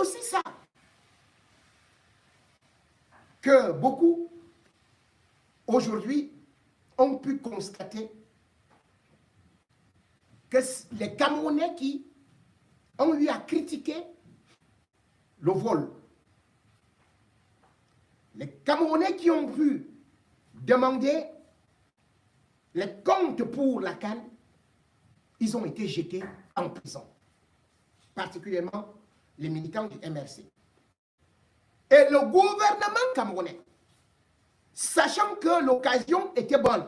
aussi ça que beaucoup, aujourd'hui, ont pu constater que les Camerounais qui ont eu à critiquer le vol, les Camerounais qui ont pu demander les comptes pour la CAN, ils ont été jetés en prison, particulièrement les militants du MRC. Et le gouvernement camerounais, sachant que l'occasion était bonne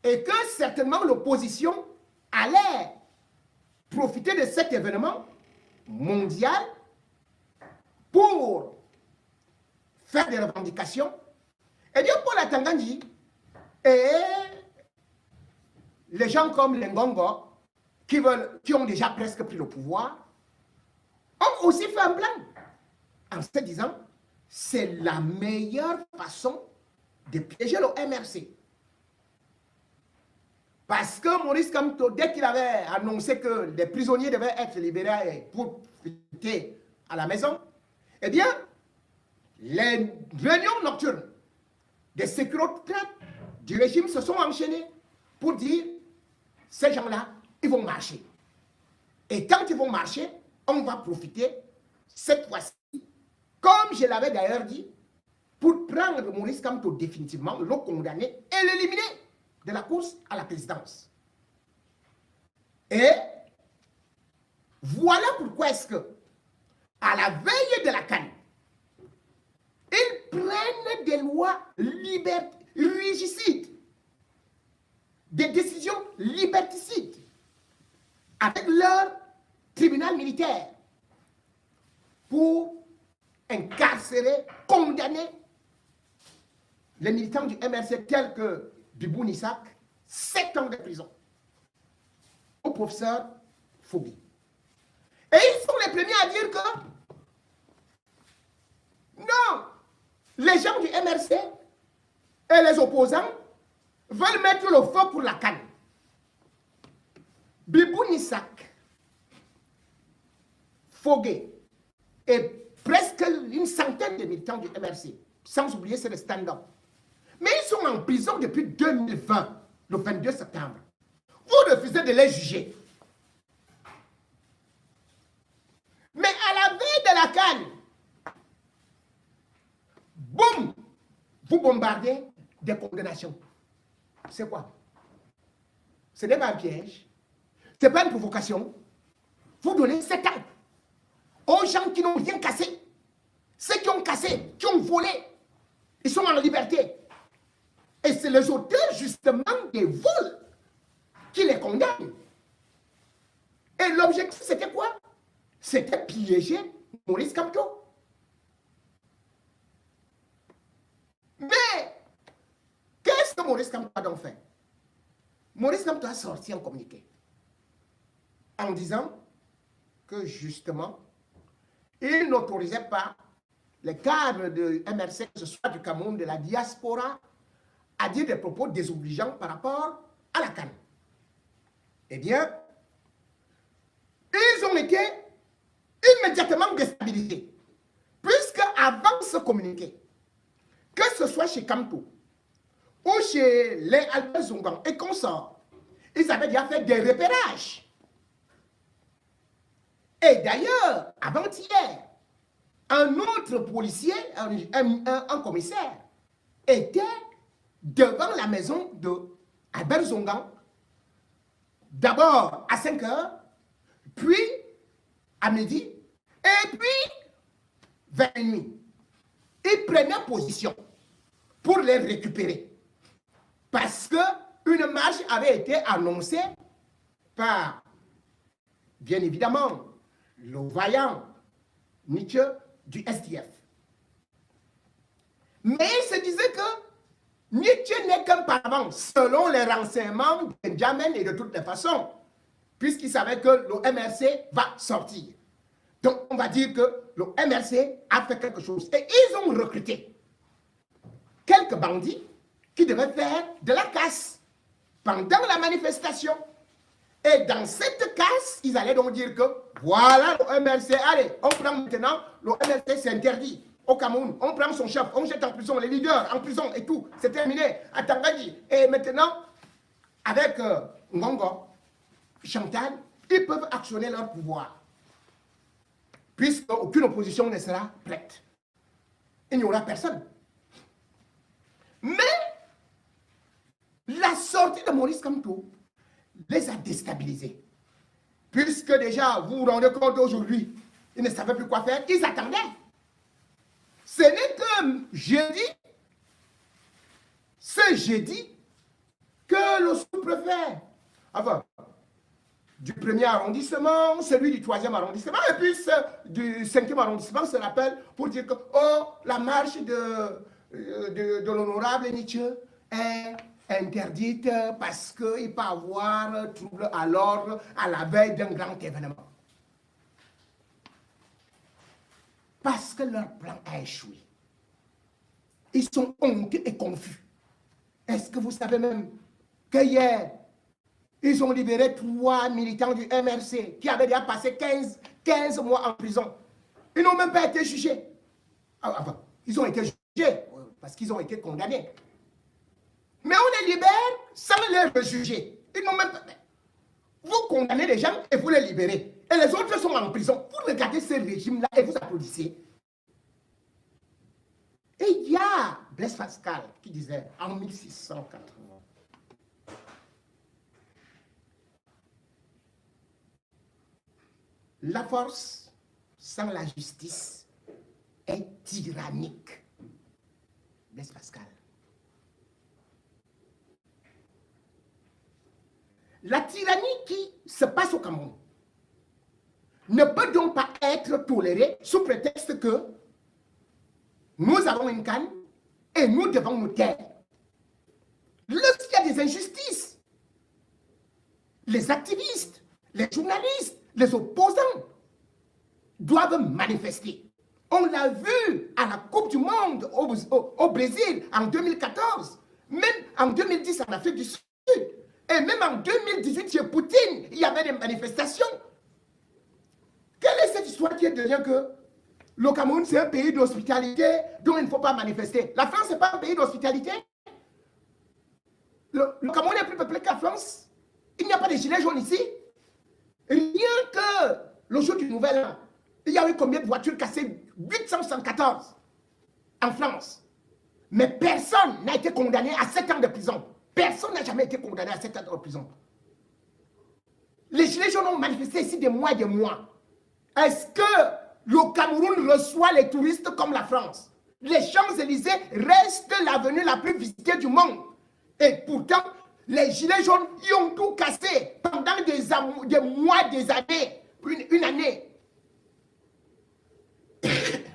et que certainement l'opposition allait profiter de cet événement mondial pour faire des revendications, et bien Paul Atangandji et les gens comme les Ngongo qui ont déjà presque pris le pouvoir ont aussi fait un plan en se disant c'est la meilleure façon de piéger le MRC. Parce que Maurice Kamto, dès qu'il avait annoncé que les prisonniers devaient être libérés pour quitter à la maison, eh bien, les réunions nocturnes des sécurités du régime se sont enchaînées pour dire ces gens-là, ils vont marcher. Et quand ils vont marcher, on va profiter cette fois-ci, comme je l'avais d'ailleurs dit, pour prendre Maurice Kamto définitivement, le condamner et l'éliminer de la course à la présidence. Et voilà pourquoi est-ce que, à la veille de la CAN, ils prennent des lois régicides, des décisions liberticides, avec leur tribunal militaire, pour incarcérer, condamner les militants du MRC tels que Bibou Nissak, 7 ans de prison, au professeur Fogué. Et ils sont les premiers à dire que non, les gens du MRC et les opposants veulent mettre le feu pour la CAN. Bibou Nissak, Fogué et presque une centaine de militants du MRC, sans oublier c'est le stand-up. Mais ils sont en prison depuis 2020, le 22 septembre. Vous refusez de les juger. Mais à la veille de la CAN, boum, vous bombardez des condamnations. C'est quoi? Ce n'est pas un piège. Ce n'est pas une provocation. Vous donnez 7 ans aux gens qui n'ont rien cassé. Ceux qui ont cassé, qui ont volé, ils sont en liberté. Et c'est les auteurs justement des vols qui les condamnent. Et l'objectif c'était quoi? C'était piéger Maurice Kamto. Mais qu'est-ce que Maurice Kamto a donc fait? Maurice Kamto a sorti un communiqué en disant que justement, il n'autorisait pas les cadres de MRC, que ce soit du Cameroun, de la diaspora, à dire des propos désobligeants par rapport à la CAN. Eh bien, ils ont été immédiatement déstabilisés. Puisque avant ce communiqué, que ce soit chez Kamto ou chez les Albert Zongan et consorts, ils avaient déjà fait des repérages. Et d'ailleurs, avant-hier, un autre policier, un commissaire, était devant la maison de Albert Zongan, d'abord à 5 heures, puis à midi, et puis vers minuit. Il prenait position pour les récupérer. Parce qu'une marche avait été annoncée par, bien évidemment, le vaillant Nietzsche du SDF. Mais il se disait que Nietzsche n'est qu'un paravent, selon les renseignements de Benjamin et de toutes les façons, puisqu'il savait que le MRC va sortir. Donc, on va dire que le MRC a fait quelque chose. Et ils ont recruté quelques bandits qui devaient faire de la casse pendant la manifestation. Et dans cette casse, ils allaient donc dire que voilà le MLC, allez, on prend maintenant, le MLC c'est interdit au Cameroun, on prend son chef, on jette en prison les leaders, en prison et tout, c'est terminé, à Tangaji. Et maintenant, avec Ngongo, Chantal, ils peuvent actionner leur pouvoir, puisque aucune opposition ne sera prête. Il n'y aura personne. Mais la sortie de Maurice Kamto les a déstabilisés. Puisque déjà, vous vous rendez compte aujourd'hui, ils ne savaient plus quoi faire, ils attendaient. Ce n'est que jeudi, ce jeudi, que le sous-préfet, enfin, du 1er arrondissement, celui du 3e arrondissement, et puis du 5e arrondissement se rappelle pour dire que oh, la marche de l'honorable Nietzsche est interdite parce qu'il peut avoir trouble à l'ordre à la veille d'un grand événement. Parce que leur plan a échoué. Ils sont honteux et confus. Est-ce que vous savez même qu'hier, ils ont libéré 3 militants du MRC qui avaient déjà passé 15 mois en prison. Ils n'ont même pas été jugés. Enfin, ils ont été jugés parce qu'ils ont été condamnés. Mais on les libère sans les rejuger. Ils n'ont même pas... Vous condamnez les gens et vous les libérez. Et les autres sont en prison. Vous regardez ce régime-là et vous applaudissez. Et il y a Blaise Pascal qui disait en 1680, la force sans la justice est tyrannique. Blaise Pascal. La tyrannie qui se passe au Cameroun ne peut donc pas être tolérée sous prétexte que nous avons une canne et nous devons nous taire. Lorsqu'il y a des injustices, les activistes, les journalistes, les opposants doivent manifester. On l'a vu à la Coupe du Monde au Brésil en 2014, même en 2010 en Afrique du Sud, et même en 2018 chez Poutine, il y avait des manifestations. Quelle est cette histoire qui est de dire que le Cameroun, c'est un pays d'hospitalité dont il ne faut pas manifester? La France, ce n'est pas un pays d'hospitalité. Le Cameroun est plus peuplé que la France. Il n'y a pas de gilets jaunes ici. Rien que le jour du Nouvel An, il y a eu combien de voitures cassées? 814 en France. Mais personne n'a été condamné à 7 ans de prison. Personne n'a jamais été condamné à 7 ans de prison. Les gilets jaunes ont manifesté ici des mois et des mois. Est-ce que le Cameroun reçoit les touristes comme la France? Les Champs-Élysées restent l'avenue la plus visitée du monde. Et pourtant, les gilets jaunes y ont tout cassé pendant des mois, des années, une année. Quelle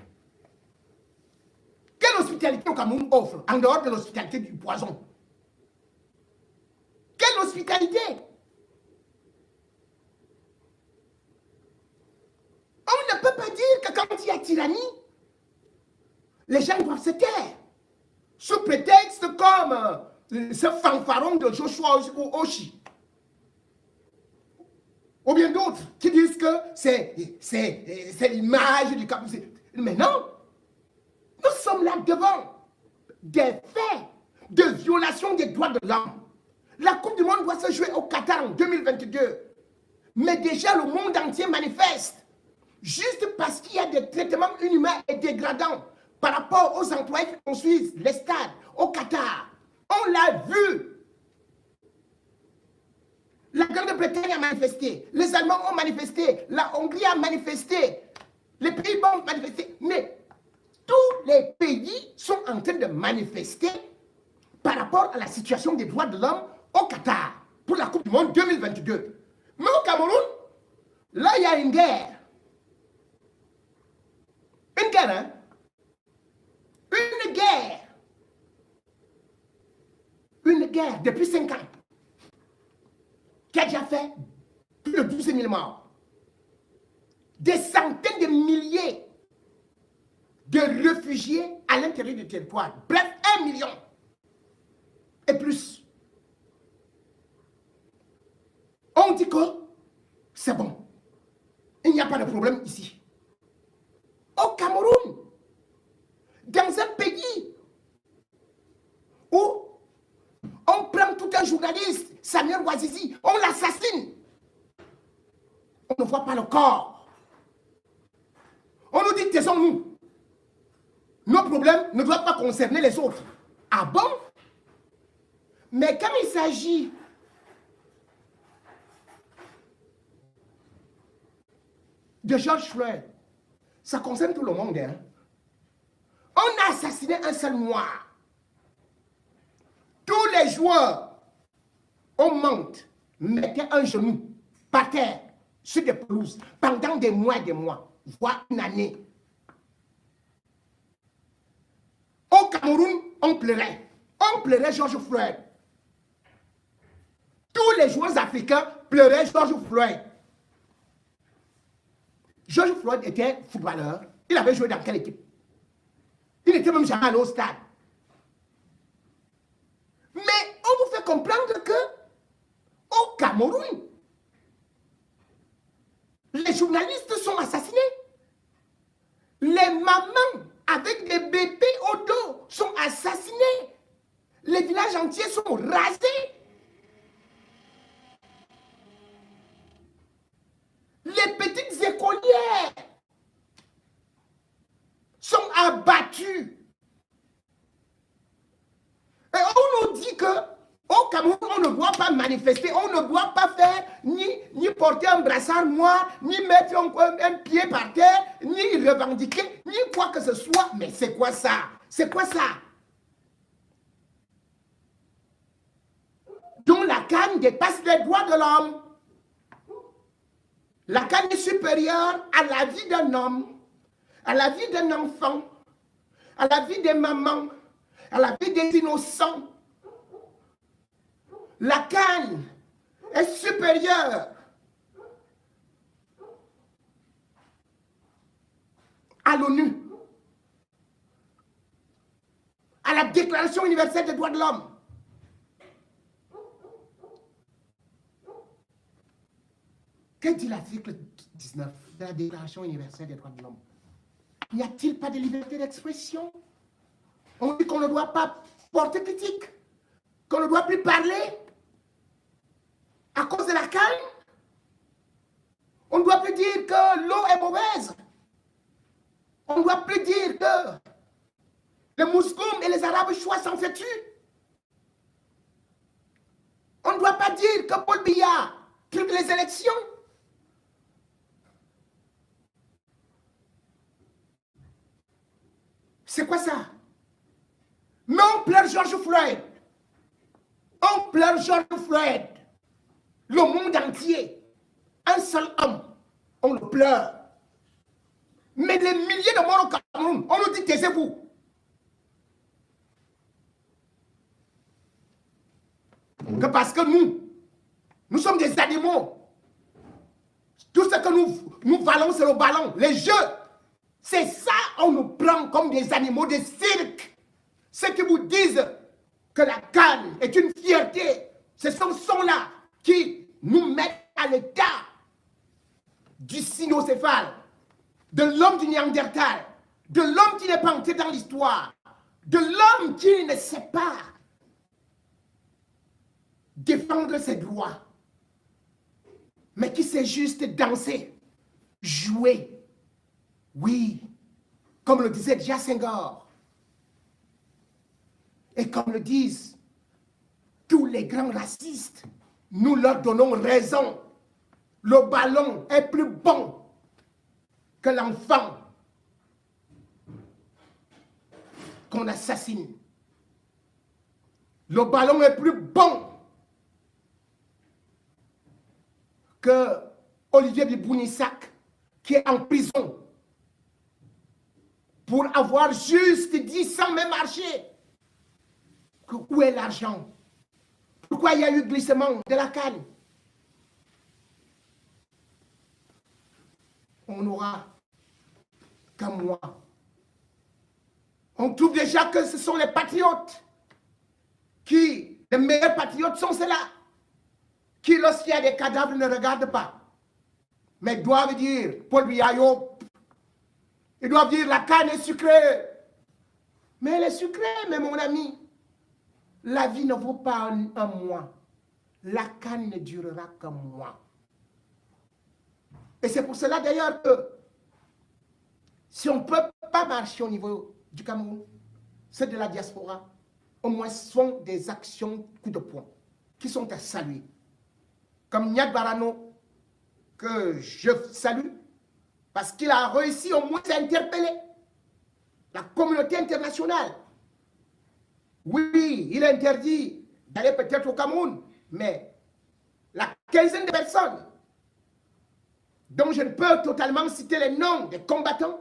hospitalité le Cameroun offre en dehors de l'hospitalité du poison? Quelle hospitalité? On ne peut pas dire que quand il y a tyrannie, les gens doivent se taire. Sous prétexte comme ce fanfaron de Joshua Oshi. Ou bien d'autres qui disent que c'est l'image du Cameroun. Mais non, nous sommes là devant des faits de violation des droits de l'homme. La Coupe du Monde doit se jouer au Qatar en 2022. Mais déjà, le monde entier manifeste. Juste parce qu'il y a des traitements inhumains et dégradants par rapport aux employés qui construisent les stades au Qatar. On l'a vu. La Grande-Bretagne a manifesté. Les Allemands ont manifesté. La Hongrie a manifesté. Les Pays-Bas ont manifesté. Mais tous les pays sont en train de manifester par rapport à la situation des droits de l'homme au Qatar pour la Coupe du Monde 2022. Mais au Cameroun, là, il y a une guerre. Une guerre, hein? Une guerre. Une guerre depuis 5 ans qui a déjà fait plus de 12 000 morts. Des centaines de milliers de réfugiés à l'intérieur du territoire. Bref, 1 million et plus. On dit que problème ici. Au Cameroun, dans un pays où on prend tout un journaliste, Samuel Ouazizi, on l'assassine. On ne voit pas le corps. On nous dit, taisons-nous. Nos problèmes ne doivent pas concerner les autres. Ah bon? Mais quand il s'agit de George Floyd, ça concerne tout le monde. Hein? On a assassiné un seul noir. Tous les joueurs, on monte, mettaient un genou par terre, sur des pelouses, pendant des mois, voire une année. Au Cameroun, on pleurait. On pleurait George Floyd. Tous les joueurs africains pleuraient George Floyd. George Floyd était footballeur. Il avait joué dans quelle équipe? Il n'était même jamais allé au stade. Mais on vous fait comprendre que au Cameroun, les journalistes sont assassinés. Les mamans avec des bébés au dos sont assassinés. Les villages entiers sont rasés. Les petites écolières sont abattues. Et on nous dit que au Cameroun, on ne doit pas manifester, on ne doit pas faire ni porter un brassard noir, ni mettre un pied par terre, ni revendiquer, ni quoi que ce soit. Mais c'est quoi ça? C'est quoi ça? Donc la CAN dépasse les droits de l'homme. La CAN est supérieure à la vie d'un homme, à la vie d'un enfant, à la vie des mamans, à la vie des innocents. La CAN est supérieure à l'ONU, à la Déclaration universelle des droits de l'homme. Que dit l'article 19 de la Déclaration universelle des droits de l'homme? N'y a-t-il pas de liberté d'expression? On dit qu'on ne doit pas porter critique, qu'on ne doit plus parler à cause de la CAN. On ne doit plus dire que l'eau est mauvaise. On ne doit plus dire que les Mousgoum et les Arabes choix s'entretuent. On ne doit pas dire que Paul Biya truque les élections. C'est quoi ça? Mais on pleure George Floyd. On pleure George Floyd. Le monde entier. Un seul homme. On le pleure. Mais les milliers de morts au Cameroun, on nous dit taisez-vous. Que parce que nous sommes des animaux. Tout ce que nous valons, c'est le ballon, les jeux. C'est ça, on nous prend comme des animaux de cirque. Ceux qui vous disent que la CAN est une fierté, ce sont ceux-là qui nous mettent à l'état du cynocéphale, de l'homme du Néandertal, de l'homme qui n'est pas entré dans l'histoire, de l'homme qui ne sait pas défendre ses droits, mais qui sait juste danser, jouer. Oui, comme le disait déjà Senghor, et comme le disent tous les grands racistes, nous leur donnons raison. Le ballon est plus bon que l'enfant qu'on assassine. Le ballon est plus bon que Olivier Bibounissac qui est en prison pour avoir juste dit sans même marcher. Où est l'argent? Pourquoi il y a eu glissement de la CAN? On n'aura qu'un mois. On trouve déjà que ce sont les patriotes qui, les meilleurs patriotes sont ceux-là, qui lorsqu'il y a des cadavres ne regardent pas. mais doivent dire Paul Biayo. Ils doivent dire la canne est sucrée. Mais elle est sucrée, mais mon ami. La vie ne vaut pas un mois. La canne ne durera qu'un mois. Et c'est pour cela d'ailleurs que si on ne peut pas marcher au niveau du Cameroun, ceux de la diaspora, au moins sont des actions coup de poing qui sont à saluer. Comme Niad Barano, que je salue, parce qu'il a réussi au moins à interpeller la communauté internationale. Oui, il interdit d'aller peut-être au Cameroun, mais la quinzaine de personnes dont je ne peux totalement citer les noms des combattants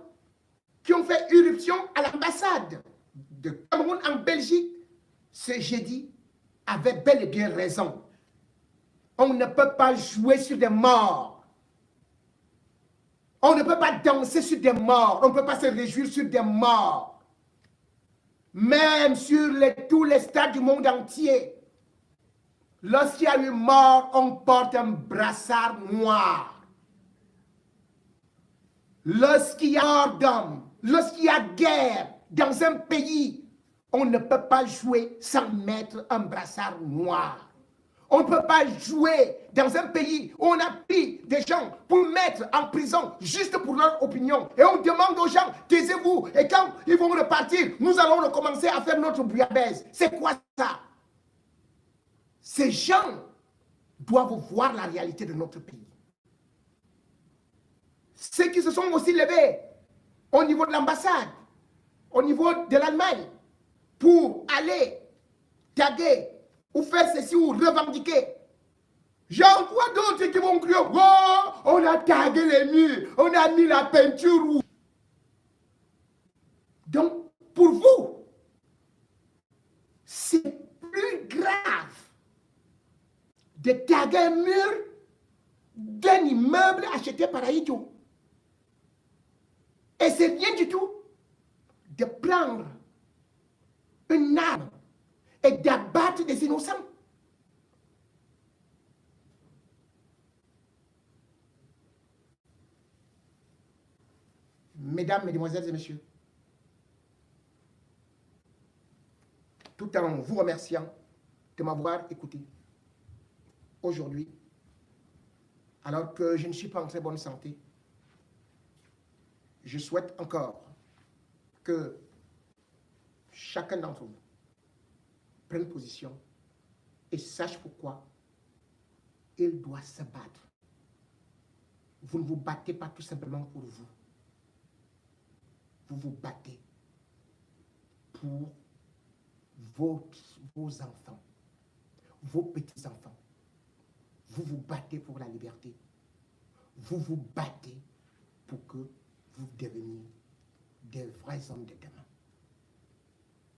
qui ont fait irruption à l'ambassade de Cameroun en Belgique ce jeudi avaient bel et bien raison. On ne peut pas jouer sur des morts. On ne peut pas danser sur des morts. On ne peut pas se réjouir sur des morts. Même sur tous les stades du monde entier, lorsqu'il y a eu mort, on porte un brassard noir. Lorsqu'il y a mort d'hommes, lorsqu'il y a guerre dans un pays, on ne peut pas jouer sans mettre un brassard noir. On ne peut pas jouer dans un pays où on a pris des gens pour mettre en prison juste pour leur opinion. Et on demande aux gens, taisez-vous. Et quand ils vont repartir, nous allons recommencer à faire notre bouillabaisse. C'est quoi ça? Ces gens doivent voir la réalité de notre pays. Ceux qui se sont aussi levés au niveau de l'ambassade, au niveau de l'Allemagne, pour aller taguer ou faire ceci ou revendiquer. J'en vois d'autres qui vont crier, oh, on a tagué les murs, on a mis la peinture rouge. Donc, pour vous, c'est plus grave de taguer un mur d'un immeuble acheté par Aïdjo. Et c'est rien du tout de prendre une arme et d'abattre des innocents. Mesdames, Mesdemoiselles et Messieurs, tout en vous remerciant de m'avoir écouté aujourd'hui, alors que je ne suis pas en très bonne santé, je souhaite encore que chacun d'entre vous prenne position et sache pourquoi il doit se battre. Vous ne vous battez pas tout simplement pour vous. Vous vous battez pour vos enfants, vos petits-enfants. Vous vous battez pour la liberté. Vous vous battez pour que vous deveniez des vrais hommes de demain.